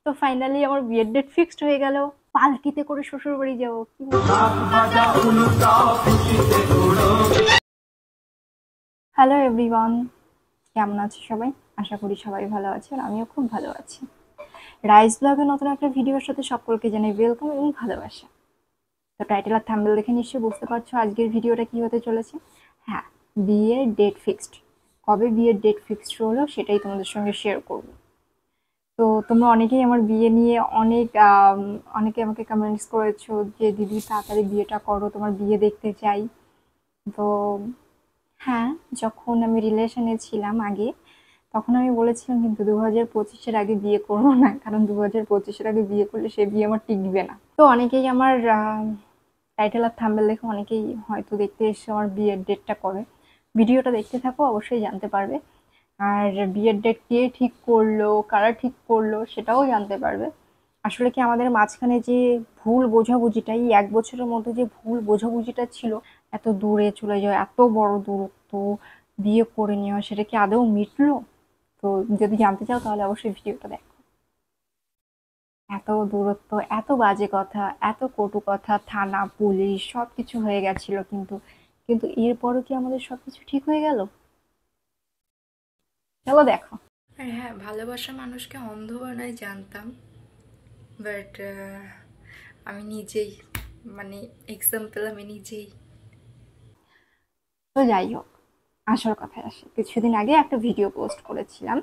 তো ফাইনালি আমার বিয়ের ডেট ফিক্সড হয়ে গেল। পালকিতে করে শ্বশুর বাড়ি যাবো। হ্যালো এভরিওয়ান, কেমন আছে সবাই? আশা করি সবাই ভালো আছে, আর আমিও খুব ভালো আছি। রাইস ব্লগের নতুন একটা ভিডিওর সাথে সকলকে জানাই ওয়েলকাম এবং ভালোবাসা। তো টাইটেল আর থাম্বনেল দেখে নিশ্চয়ই বুঝতে পারছো আজকের ভিডিওটা কি হতে চলেছে। হ্যাঁ, বিয়ের ডেট ফিক্সড। কবে বিয়ের ডেট ফিক্সড হলো সেটাই তোমাদের সঙ্গে শেয়ার করবো। তো তোমরা অনেকেই আমার বিয়ে নিয়ে অনেকে আমাকে কমেন্টস করেছো যে দিদি তাড়াতাড়ি বিয়েটা করো, তোমার বিয়ে দেখতে চাই। তো হ্যাঁ, যখন আমি রিলেশনে ছিলাম আগে, তখন আমি বলেছিলাম কিন্তু 2025-এর আগে বিয়ে করবো না, কারণ 2025-এর আগে বিয়ে করলে সে বিয়ে আমার টিকবে না। তো অনেকেই আমার টাইটেল আর থাম্বনেল দেখে অনেকেই হয়তো দেখতে এসে আমার বিয়ের ডেটটা করে। ভিডিওটা দেখতে থাকো, অবশ্যই জানতে পারবে। আর বিয়ের ডেট কে ঠিক করলো, কারা ঠিক করলো সেটাও জানতে পারবে। আসলে কি আমাদের মাঝখানে যে ভুল বোঝাবুঝিটা, এই 1 বছরের মধ্যে যে ভুল বোঝাবুঝিটা ছিল, এত দূরে চলে যাওয়া, এত বড় দূরত্ব, বিয়ে করে নেওয়া, সেটা কি আদৌ মিটলো? তো যদি জানতে চাও তাহলে অবশ্যই ভিডিওটা দেখো। এত দূরত্ব, এত বাজে কথা, এত কটু কথা, থানা পুলিশ সবকিছু হয়ে গেছিল, কিন্তু কিন্তু এরপরও কি আমাদের সবকিছু ঠিক হয়ে গেল? চলো দেখো। আর হ্যাঁ, ভালোবাসা মানুষকে অন্ধ বানায় জানতাম, বাট আমি নিজেই, মানে এক্সাম্পল আমি নিজেই। তো যাই হোক, আসল কথায় আসি। কিছুদিন আগে একটা ভিডিও পোস্ট করেছিলাম,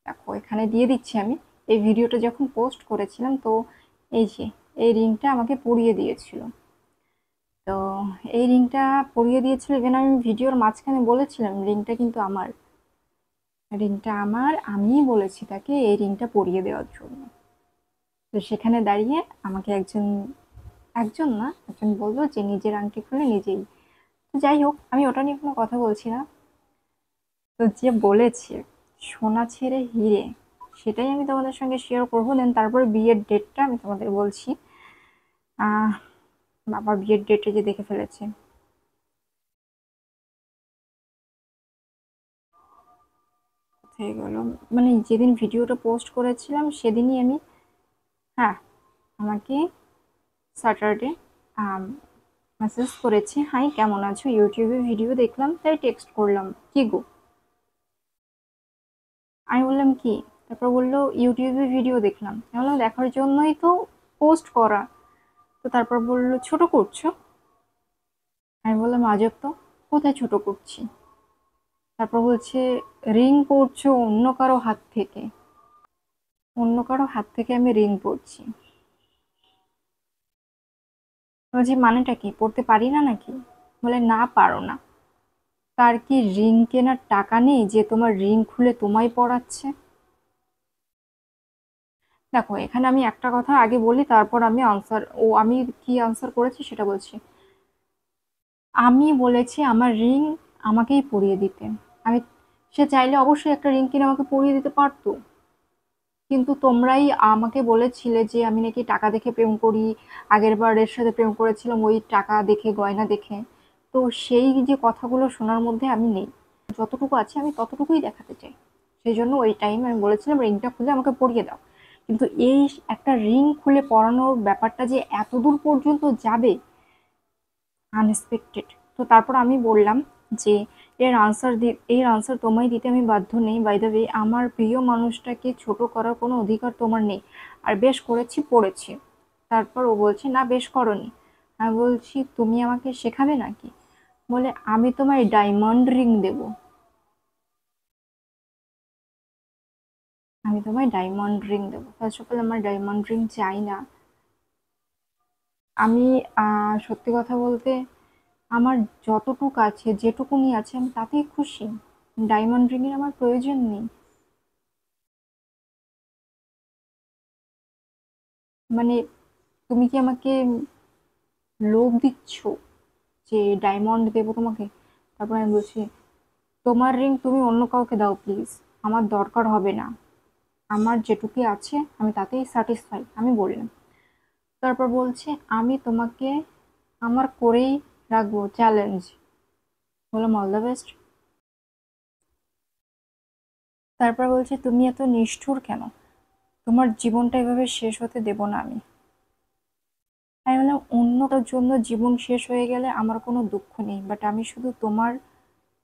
দেখো এখানে দিয়ে দিচ্ছি আমি। এই ভিডিওটা যখন পোস্ট করেছিলাম, তো এই যে এই রিংটা আমাকে পরিয়ে দিয়েছিল। তো এই রিংটা পরিয়ে দিয়েছিল, ইভেন আমি ভিডিওর মাঝখানে বলেছিলাম রিংটা কিন্তু আমার, রিংটা আমার, আমিই বলেছি তাকে এই রিংটা পরিয়ে দেওয়ার জন্য। তো সেখানে দাঁড়িয়ে আমাকে একজন, একজন না, একজন বললো যে নিজের আংটি খুলে নিজেই। তো যাই হোক, আমি ওটা নিয়ে কোনো কথা বলছি না। তো যে বলেছে সোনা ছেড়ে হিরে, সেটাই আমি তোমাদের সঙ্গে শেয়ার করবো। দেন তারপরে বিয়ের ডেটটা আমি তোমাদের বলছি। আহ বাবা বিয়ের ডেটে যে দেখে ফেলেছে। কোথায় গেল, মানে যেদিন ভিডিওটা পোস্ট করেছিলাম সেদিনই আমি, হ্যাঁ, আমাকে স্যাটারডে মেসেজ করেছে, হাই কেমন আছো, ইউটিউবে ভিডিও দেখলাম তাই টেক্সট করলাম, কি গো? আমি বললাম কি? তারপর বললো ইউটিউবে ভিডিও দেখলাম। আমি বললাম দেখার জন্যই তো পোস্ট করা। তো তারপর বললো ছোট করছো। আমি বললাম আজব তো, কোথায় ছোট করছি? তারপর বলছে রিং পরছো অন্য কারো হাত থেকে, অন্য কারো হাত থেকে আমি রিং পরছি। বলছি মানেটা কি, পড়তে পারি না নাকি? বলে না পারো না। তার কি রিং কেনার টাকা নেই যে তোমার রিং খুলে তোমায় পরাচ্ছে? দেখো এখানে আমি একটা কথা আগে বলি, তারপর আমি আনসার, আমি কি আনসার করেছি সেটা বলছি। আমি বলেছি আমার রিং আমাকেই পরিয়ে দিতে। আমি, সে চাইলে অবশ্যই একটা রিং কিনে আমাকে পরিয়ে দিতে পারতো, কিন্তু তোমরাই আমাকে বলেছিলে যে আমি নাকি টাকা দেখে প্রেম করি, আগের বারের সাথে প্রেম করেছিলাম ওই টাকা দেখে, গয়না দেখে। তো সেই যে কথাগুলো শোনার মধ্যে আমি নেই, যতটুকু আছে আমি ততটুকুই দেখাতে চাই। সেই জন্য ওই টাইমে আমি বলেছিলাম রিংটা খুলে আমাকে পরিয়ে দাও। কিন্তু এই একটা রিং খুলে পরানোর ব্যাপারটা যে এত দূর পর্যন্ত যাবে, আনএক্সপেক্টেড। তো তারপর আমি বললাম যে এর আনসার তোমায় দিতে আমি বাধ্য নেই। বাই দ্য ওয়ে, আমার প্রিয় মানুষটাকে ছোট করার কোনো অধিকার তোমার নেই। আর বেশ করেছি, পড়েছি। তারপর ও বলছে না বেশ করনি। আমি বলছি তুমি আমাকে শেখাবে নাকি? বলে আমি তোমায় ডায়মন্ড রিং দেব, আমি তোমায় ডায়মন্ড রিং দেবো। ফার্স্ট অফ অল আমার ডায়মন্ড রিং চাই না। আমি সত্যি কথা বলতে, আমার যতটুক আছে, যেটুকুনি আছে আমি তাতেই খুশি। ডায়মন্ড রিং এর আমার প্রয়োজন নেই। মানে তুমি কি আমাকে লোভ দিচ্ছ যে ডায়মন্ড দেবো তোমাকে? তারপর আমি বলছি তোমার রিং তুমি অন্য কাউকে দাও প্লিজ, আমার দরকার হবে না। আমার যেটুকু আছে আমি তাতেই স্যাটিসফাই, আমি বললাম। তারপর বলছে আমি তোমাকে আমার করেই রাখবো, চ্যালেঞ্জ। বললাম অল দ্য বেস্ট। তারপর বলছে তুমি এত নিষ্ঠুর কেন? তোমার জীবনটা এভাবে শেষ হতে দেব না আমি। আমি বললাম অন্য কারোর জন্য জীবন শেষ হয়ে গেলে আমার কোনো দুঃখ নেই, বাট আমি শুধু তোমার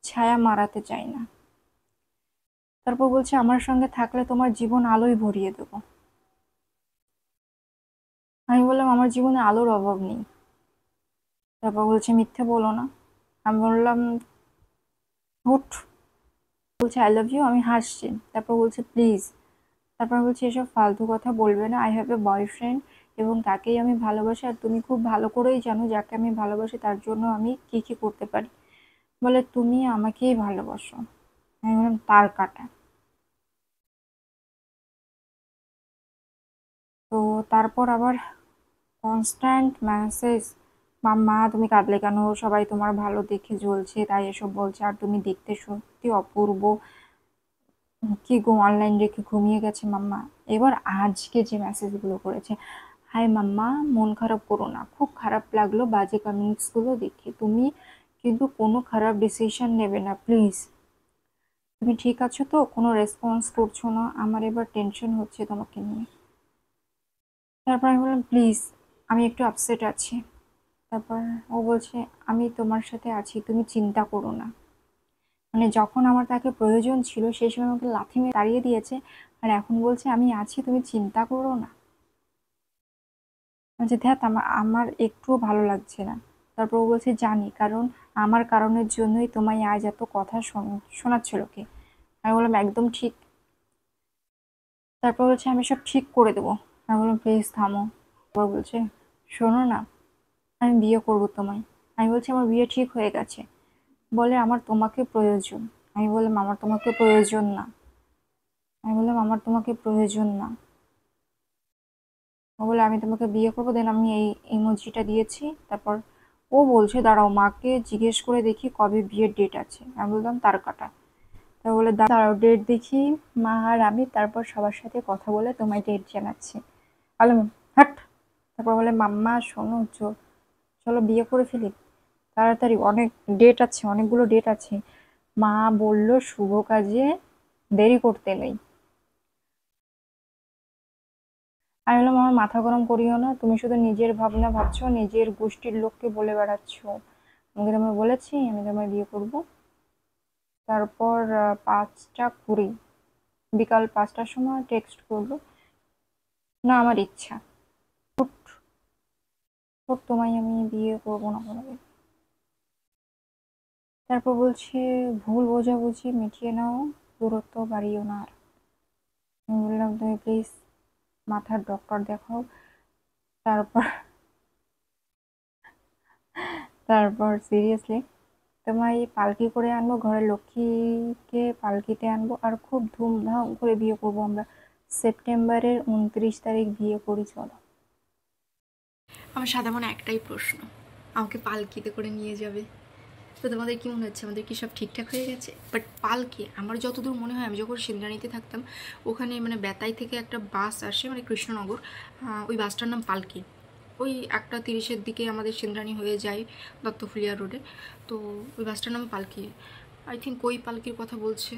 ছায়া মারাতে চাই না। তারপর বলছে আমার সঙ্গে থাকলে তোমার জীবন আলোয় ভরিয়ে দেবো। আমি বললাম আমার জীবনে আলোর অভাব নেই। তারপর বলছে মিথ্যে বলো না। আমি বললাম হুট। বলছে আই লাভ ইউ। আমি হাসছি। তারপর বলছে প্লিজ। তারপর বলছে এসব ফালতু কথা বলবে না, আই হ্যাভ এ বয়ফ্রেন্ড এবং তাকেই আমি ভালোবাসি, আর তুমি খুব ভালো করেই জানো যাকে আমি ভালোবাসি তার জন্য আমি কি কি করতে পারি। বলে তুমি আমাকেই ভালোবাসো। আমি বললাম তার কাটা। তো তারপর আবার কনস্ট্যান্ট মেসেজ, মাম্মা তুমি কাঁদলে কেন, সবাই তোমার ভালো দেখে জ্বলছে তাই এসব বলছে, আর তুমি দেখতে সত্যি অপূর্ব, কি গো অনলাইন রেখে ঘুমিয়ে গেছে মাম্মা। এবার আজকে যে মেসেজগুলো করেছে, হাই মাম্মা মন খারাপ করো না, খুব খারাপ লাগলো বাজে কমেন্টসগুলো দেখে, তুমি কিন্তু কোনো খারাপ ডিসিশন নেবে না প্লিজ, তুমি ঠিক আছো তো, কোনো রেসপন্স করছো না, আমার এবার টেনশন হচ্ছে তোমাকে নিয়ে। তারপর আমি বললাম প্লিজ আমি একটু আপসেট আছি। তারপর ও বলছে আমি তোমার সাথে আছি, তুমি চিন্তা করো না। মানে যখন আমার তাকে প্রয়োজন ছিল সেই সময় আমাকে লাথি মেরে তাড়িয়ে দিয়েছে, আর এখন বলছে আমি আছি তুমি চিন্তা করো না। বলছে ধ্যাত আমার আমার একটুও ভালো লাগছে না। তারপর ও বলছে জানি, কারণ আমার কারণের জন্যই তোমায় আজ এত কথা শোনাচ্ছিল কে। আমি বললাম একদম ঠিক। তারপর বলছে আমি সব ঠিক করে দেবো। আমি বললাম প্লিজ থামো। তারপর বলছে শোনো না, আমি বিয়ে করবো তোমায়। আমি বলছি আমার বিয়ে ঠিক হয়ে গেছে। বলে আমার তোমাকে প্রয়োজন। আমি বললাম আমার তোমাকে প্রয়োজন না। আমি বললাম আমার তোমাকে প্রয়োজন না। ও বলে আমি তোমাকে বিয়ে করবো, দেন আমি এই ইমোজিটা দিয়েছি। তারপর ও বলছে দাঁড়াও মাকে জিজ্ঞেস করে দেখি কবে বিয়ের ডেট আছে। আমি বললাম তার কাটা। তা বলে দাঁড়াও ডেট দেখি। মা আর আমি তারপর সবার সাথে কথা বলে তোমায় ডেট জানাচ্ছি। বললাম হাট। তারপর বলে মাম্মা শোনো চলো বিয়ে করে ফেলি তাড়াতাড়ি, অনেক ডেট আছে, অনেকগুলো ডেট আছে। মা বলল শুভ কাজে দেরি করতে নেই। আমি বললাম আমার মাথা গরম করিও না, তুমি শুধু নিজের ভাবনা ভাবছো, নিজের গোষ্ঠীর লোককে বলে বেড়াচ্ছ। আমাকে তোমায় বলেছি আমি তোমায় বিয়ে করব। তারপর 5টা 20 বিকাল 5টার সময় টেক্সট করলো, না আমার ইচ্ছা, হুট হুট তোমায় আমি বিয়ে করবো না কোনোদিন। তারপর বলছে ভুল বোঝাবুঝি মিটিয়ে নাও, দূরত্ব বাড়িও না আর। আমি বললাম তুমি প্লিজ মাথার ডক্টর দেখাও। তারপর তারপর সিরিয়াসলি তোমায় পালকি করে আনবো, ঘরের লক্ষ্মীকে পালকিতে আনবো, আর খুব ধুমধাম করে বিয়ে করবো আমরা। সেপ্টেম্বরের 29 তারিখ বিয়ে করি চলো। আমার সাদা মনে একটাই প্রশ্ন, আমাকে পালকিতে করে নিয়ে যাবে তো তোমাদের কি মনে হচ্ছে আমাদের কি সব ঠিকঠাক হয়ে গেছে? বাট পালকি আমার যতদূর মনে হয়, আমি যখন সিন্দ্রাণীতে থাকতাম ওখানে মানে বেতাই থেকে একটা বাস আসে মানে কৃষ্ণনগর, ওই বাসটার নাম পালকি। ওই 1টা 30-এর দিকে আমাদের সিন্দ্রাণী হয়ে যায় দত্তফুলিয়া রোডে। তো ওই বাসটার নাম পালকি। আই থিঙ্ক ওই পালকির কথা বলছে,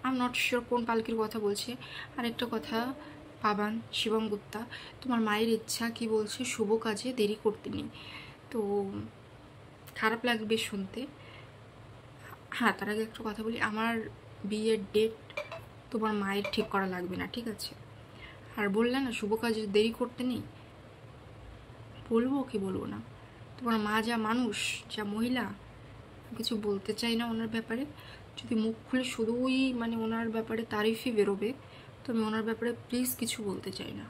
আই এম নট শিওর কোন পালকির কথা বলছে। আর একটা কথা, পাবান শিবম গুপ্তা, তোমার মায়ের ইচ্ছা কি বলছে, শুভ কাজে দেরি করতে নেই। তো খারাপ লাগবে শুনতে। হ্যাঁ, তার আগে একটা কথা বলি, আমার বিয়ের ডেট তোমার মায়ের ঠিক করা লাগবে না, ঠিক আছে? আর বললে না শুভ কাজে দেরি করতে নেই, বলবো কি বলবো না, তোমার মা যা মানুষ, যা মহিলা, কিছু বলতে চাই না ওনার ব্যাপারে। যদি মুখ খুলে শুধুই মানে ওনার ব্যাপারে তারিফই বেরোবে, তো আমি ওনার ব্যাপারে প্লিজ কিছু বলতে চাই না।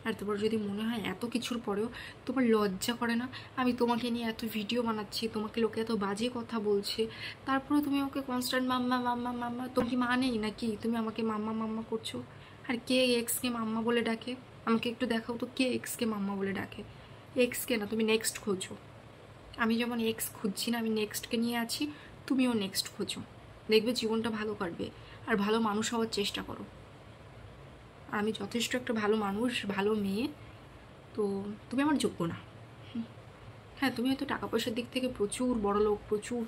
আর তোমার যদি মনে হয় এত কিছুর পরেও তোমার লজ্জা করে না, আমি তোমাকে নিয়ে এত ভিডিও বানাচ্ছি, তোমাকে লোকে এত বাজে কথা বলছে, তারপরেও তুমি আমাকে কনস্ট্যান্ট মাম্মা মাম্মা মাম্মা, তোমার কি মা নেই নাকি তুমি আমাকে মাম্মা মাম্মা করছো? আর কে এক্সকে মাম্মা বলে ডাকে? আমাকে একটু দেখাও তো কে এক্সকে মাম্মা বলে ডাকে। এক্সকে না, তুমি নেক্সট খোঁজো। আমি যেমন এক্স খুঁজছি না, আমি নেক্সটকে নিয়ে আছি, তুমিও নেক্সট খোঁজো, দেখবে জীবনটা ভালো কাটবে। আর ভালো মানুষ হওয়ার চেষ্টা করো। আর আমি যথেষ্ট একটা ভালো মানুষ, ভালো মেয়ে, তো তুমি আমার যোগ্য না। হ্যাঁ, তুমি হয়তো টাকা পয়সার দিক থেকে প্রচুর বড়লোক, প্রচুর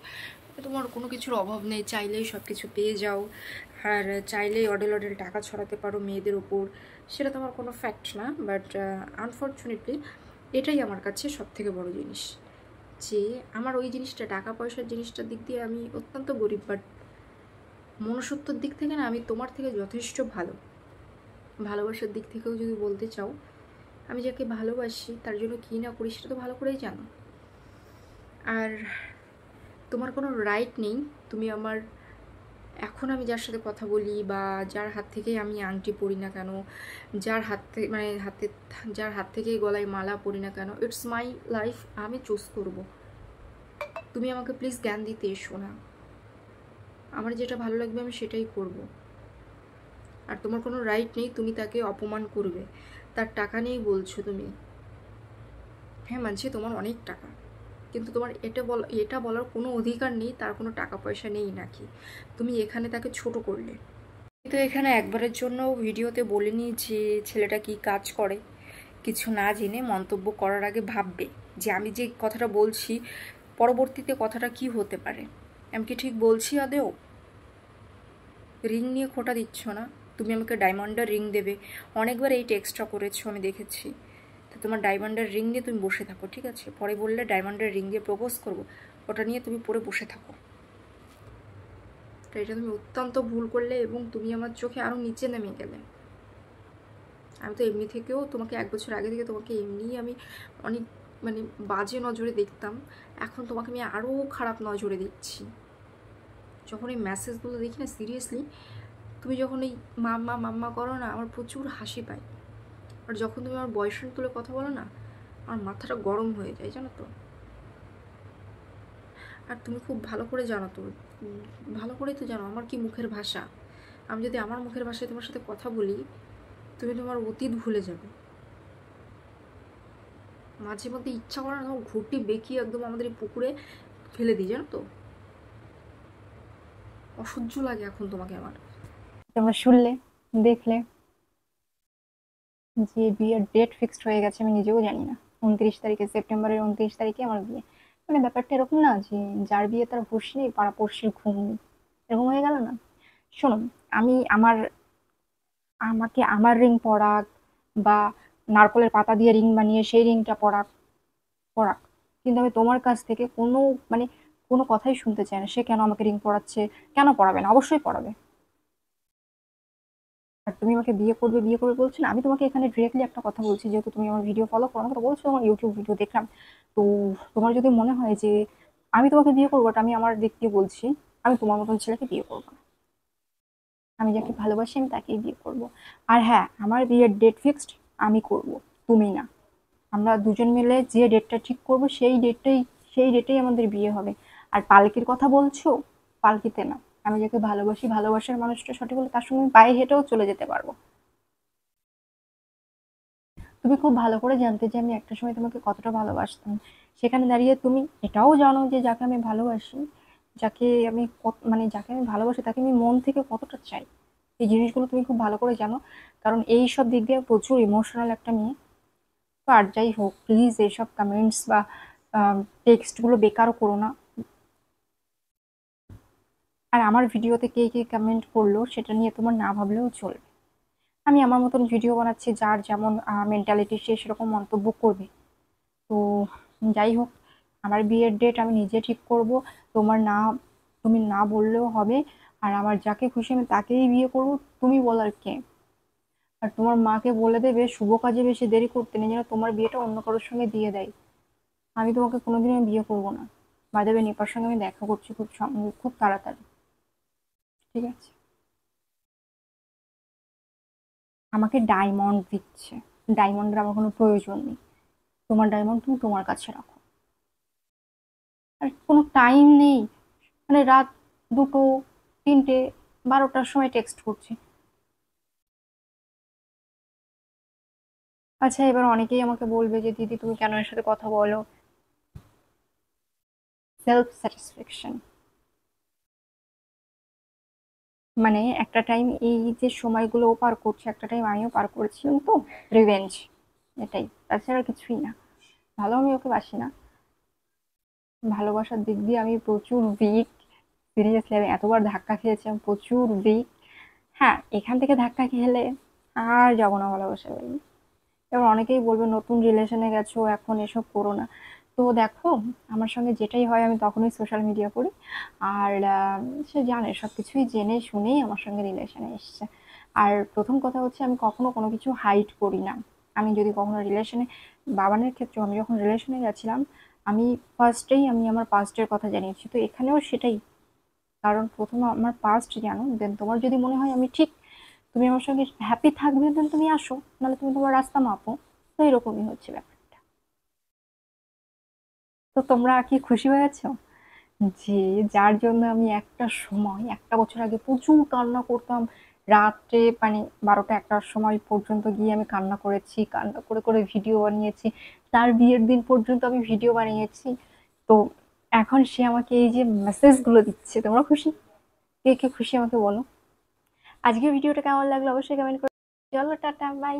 তোমার কোনো কিছুর অভাব নেই, চাইলেই সব কিছু পেয়ে যাও, আর চাইলেই অডেল অডেল টাকা ছড়াতে পারো মেয়েদের ওপর, সেটা তোমার কোনো ফ্যাক্ট না। বাট আনফর্চুনেটলি এটাই আমার কাছে সব থেকে বড় জিনিস, যে আমার ওই জিনিসটা, টাকা পয়সার জিনিসটার দিক দিয়ে আমি অত্যন্ত গরিব, বাট মনুষ্যত্বর দিক থেকে না আমি তোমার থেকে যথেষ্ট ভালো। ভালোবাসার দিক থেকেও যদি বলতে চাও, আমি যাকে ভালোবাসি তার জন্য কী না করি সেটা তো ভালো করেই জানো। আর তোমার কোনো রাইট নেই, তুমি আমার, এখন আমি যার সাথে কথা বলি বা যার হাত থেকে আমি আংটি পরি না কেন, যার হাত থেকে মানে যার হাত থেকে গলায় মালা পরি না কেন, ইটস মাই লাইফ, আমি চুজ করব। তুমি আমাকে প্লিজ জ্ঞান দিতে এসো না, আমার যেটা ভালো লাগবে আমি সেটাই করব। আর তোমার কোনো রাইট নেই তুমি তাকে অপমান করবে, তার টাকা নেই বলছো তুমি। হ্যাঁ মানছি তোমার অনেক টাকা, কিন্তু তোমার এটা বলার কোনো অধিকার নেই তার কোনো টাকা পয়সা নেই নাকি, তুমি এখানে তাকে ছোট করলে। কিন্তু এখানে একবারের জন্য ভিডিওতে বলিনি যে ছেলেটা কি কাজ করে, কিছু না জেনে মন্তব্য করার আগে ভাববে যে আমি যে কথাটা বলছি পরবর্তীতে কথাটা কি হতে পারে। আমি কি ঠিক বলছি আদেও? রিং নিয়ে খোঁটা দিচ্ছ না, তুমি আমাকে ডায়মন্ডের রিং দেবে, অনেকবার এই টেক্সটটা করেছো আমি দেখেছি। তো তোমার ডায়মন্ডের রিং নিয়ে তুমি বসে থাকো, ঠিক আছে? পরে বললে ডায়মন্ডের রিং দিয়ে প্রপোজ করবো, ওটা নিয়ে তুমি পরে বসে থাকো। তো এটা তুমি অত্যন্ত ভুল করলে এবং তুমি আমার চোখে আরও নিচে নেমে গেলে। আমি তো এমনি থেকেও তোমাকে 1 বছর আগে থেকে তোমাকে এমনিই আমি অনেক মানে বাজে নজরে দেখতাম, এখন তোমাকে আমি আরও খারাপ নজরে দেখছি। যখন এই মেসেজগুলো দেখি না, সিরিয়াসলি তুমি যখন এই মাম্মা মাম্মা করো না, আমার প্রচুর হাসি পায়। আর যখন তুমি আমার বয়ফ্রেন্ড তুলে কথা বলো না, আমার মাথাটা গরম হয়ে যায়, জানো তো। আর তুমি খুব ভালো করে জানো তো, ভালো করেই তো জানো আমার কি মুখের ভাষা। আমি যদি আমার মুখের ভাষায় তোমার সাথে কথা বলি, তুমি তোমার অতীত ভুলে যাবে। মাঝে মধ্যে ইচ্ছা করে না তোমার ঘুরটি বেঁকিয়ে একদম আমাদের এই পুকুরে ফেলে দিই, জানো তো। অসহ্য লাগে এখন তোমাকে আমার। তোমরা শুনলে, দেখলে যে বিয়ের ডেট ফিক্সড হয়ে গেছে, আমি নিজেও জানি না। 29 তারিখে, সেপ্টেম্বরের 29 তারিখে আমার বিয়ে। মানে ব্যাপারটা এরকম না যে যার বিয়ে তার হুঁশ নেই, পাড়াপড়শির ঘুম নেই, এরকম হয়ে গেল না। শোনো, আমি আমাকে আমার রিং পরাক বা নারকলের পাতা দিয়ে রিং বানিয়ে সেই রিংটা পরাক পরাক, কিন্তু আমি তোমার কাছ থেকে কোনো মানে কোনো কথাই শুনতে চাই না। সে কেন আমাকে রিং পরাচ্ছে, কেন পরাবে না? অবশ্যই পরাবে। আর তুমি আমাকে বিয়ে করবে বিয়ে করবে বলছো না, আমি তোমাকে এখানে ডিরেক্টলি একটা কথা বলছি, যেহেতু তুমি আমার ভিডিও ফলো করো, আমাকে তো বলছো আমার ইউটিউব ভিডিও দেখলাম। তো তোমার যদি মনে হয় যে আমি তোমাকে বিয়ে করবো, এটা আমি আমার দিক দিয়ে বলছি, আমি তোমার মতন ছেলেকে বিয়ে করবো না। আমি যাকে ভালোবাসি আমি তাকেই বিয়ে করব। আর হ্যাঁ, আমার বিয়ের ডেট ফিক্সড আমি করব, তুমি না। আমরা দুজন মিলে যে ডেটটা ঠিক করব সেই ডেটেই আমাদের বিয়ে হবে। আর পালকির কথা বলছো, পালকিতে না। আমি যাকে ভালোবাসি, ভালোবাসার মানুষটা সঠিক হলে তার সঙ্গে আমি পায়ে হেঁটেও চলে যেতে পারবো। তুমি খুব ভালো করে জানতে যে আমি একটা সময় তোমাকে কতটা ভালোবাসতাম। সেখানে দাঁড়িয়ে তুমি এটাও জানো যে যাকে আমি ভালোবাসি, যাকে আমি ভালোবাসি তাকে আমি মন থেকে কতটা চাই। এই জিনিসগুলো তুমি খুব ভালো করে জানো, কারণ এই সব দিক দিয়ে প্রচুর ইমোশনাল একটা মেয়ে। তো আর যাই হোক, প্লিজ এইসব কমেন্টস বা টেক্সটগুলো বেকার করো না। আর আমার ভিডিওতে কে কে কমেন্ট করলো সেটা নিয়ে তোমার না ভাবলেও চলবে। আমি আমার মতন ভিডিও বানাচ্ছি, যার যেমন মেন্টালিটি সে সেরকম মন্তব্য করবে। তো যাই হোক, আমার বিয়ের ডেট আমি নিজে ঠিক করব। তোমার না, তুমি না বললেও হবে। আর আমার যাকে খুশি আমি তাকেই বিয়ে করব, তুমি বলার কে? আর তোমার মাকে বলে দেবে শুভ কাজে বেশি দেরি করতে নেই, যেন তোমার বিয়েটা অন্য কারোর সঙ্গে দিয়ে দেয়। আমি তোমাকে কোনোদিনও বিয়ে করব না। বাই দ্য ওয়ে, নিপার সঙ্গে আমি দেখা করছি খুব তাড়াতাড়ি, ঠিক আছে? আমাকে ডায়মন্ড দিচ্ছে, ডায়মন্ডের আমার কোনো প্রয়োজন নেই। তোমার ডায়মন্ড তুমি তোমার কাছে রাখো। আর কোনো টাইম নেই, মানে রাত 2টো, 3টে, 12টার সময় টেক্সট করছি। আচ্ছা, এবার অনেকেই আমাকে বলবে যে দিদি তুমি কেন এর সাথে কথা বলো। সেলফ স্যাটিসফ্যাকশন, মানে একটা টাইম এই যে সময়গুলো ও পার করছে, একটা টাইম আমিও পার করেছিলাম, তো রিভেঞ্জ, এটাই, তাছাড়া কিছুই না। ভালো আমি ওকে বাসি না, ভালোবাসার দিক দিয়ে আমি প্রচুর উইক। সিরিয়াসলি আমি এতবার ধাক্কা খেয়েছিলাম, প্রচুর উইক। হ্যাঁ, এখান থেকে ধাক্কা খেলে আর যাবো না ভালোবাসা বাড়ি। এবার অনেকেই বলবে নতুন রিলেশনে গেছো, এখন এসব করো না। তো দেখো, আমার সঙ্গে যেটাই হয় আমি তখনই সোশ্যাল মিডিয়া করি। আর সে জানে, সব কিছুই জেনে শুনেই আমার সঙ্গে রিলেশনে এসছে। আর প্রথম কথা হচ্ছে, আমি কখনো কোনো কিছু হাইড করি না। আমি যদি কখনো রিলেশনে, বাবানের ক্ষেত্রেও আমি যখন রিলেশনে গেছিলাম, আমি ফার্স্টেই আমি আমার পাস্টের কথা জানিয়েছি। তো এখানেও সেটাই, কারণ প্রথমে আমার পাস্ট জানো, দেন তোমার যদি মনে হয় আমি ঠিক, তুমি আমার সঙ্গে হ্যাপি থাকবে, দেন তুমি আসো, নাহলে তুমি তোমার রাস্তা মাপো। তো এরকমই হচ্ছে ব্যাপারটা। তো তোমরা কি খুশি হয়েছো যে যার জন্য আমি একটা সময়, একটা বছর আগে প্রচুর কান্না করতাম, রাত্রে মানে 12টা 1টার সময় পর্যন্ত গিয়ে আমি কান্না করেছি, কান্না করে করে ভিডিও বানিয়েছি, তার বিয়ের দিন পর্যন্ত আমি ভিডিও বানিয়েছি। তো এখন সে আমাকে এই যে মেসেজগুলো দিচ্ছে, তোমরা খুশি? কে কে খুশি আমাকে বলো। আজকে ভিডিওটা কেমন লাগলো অবশ্যই কমেন্ট করে। চলো টাটা, বাই।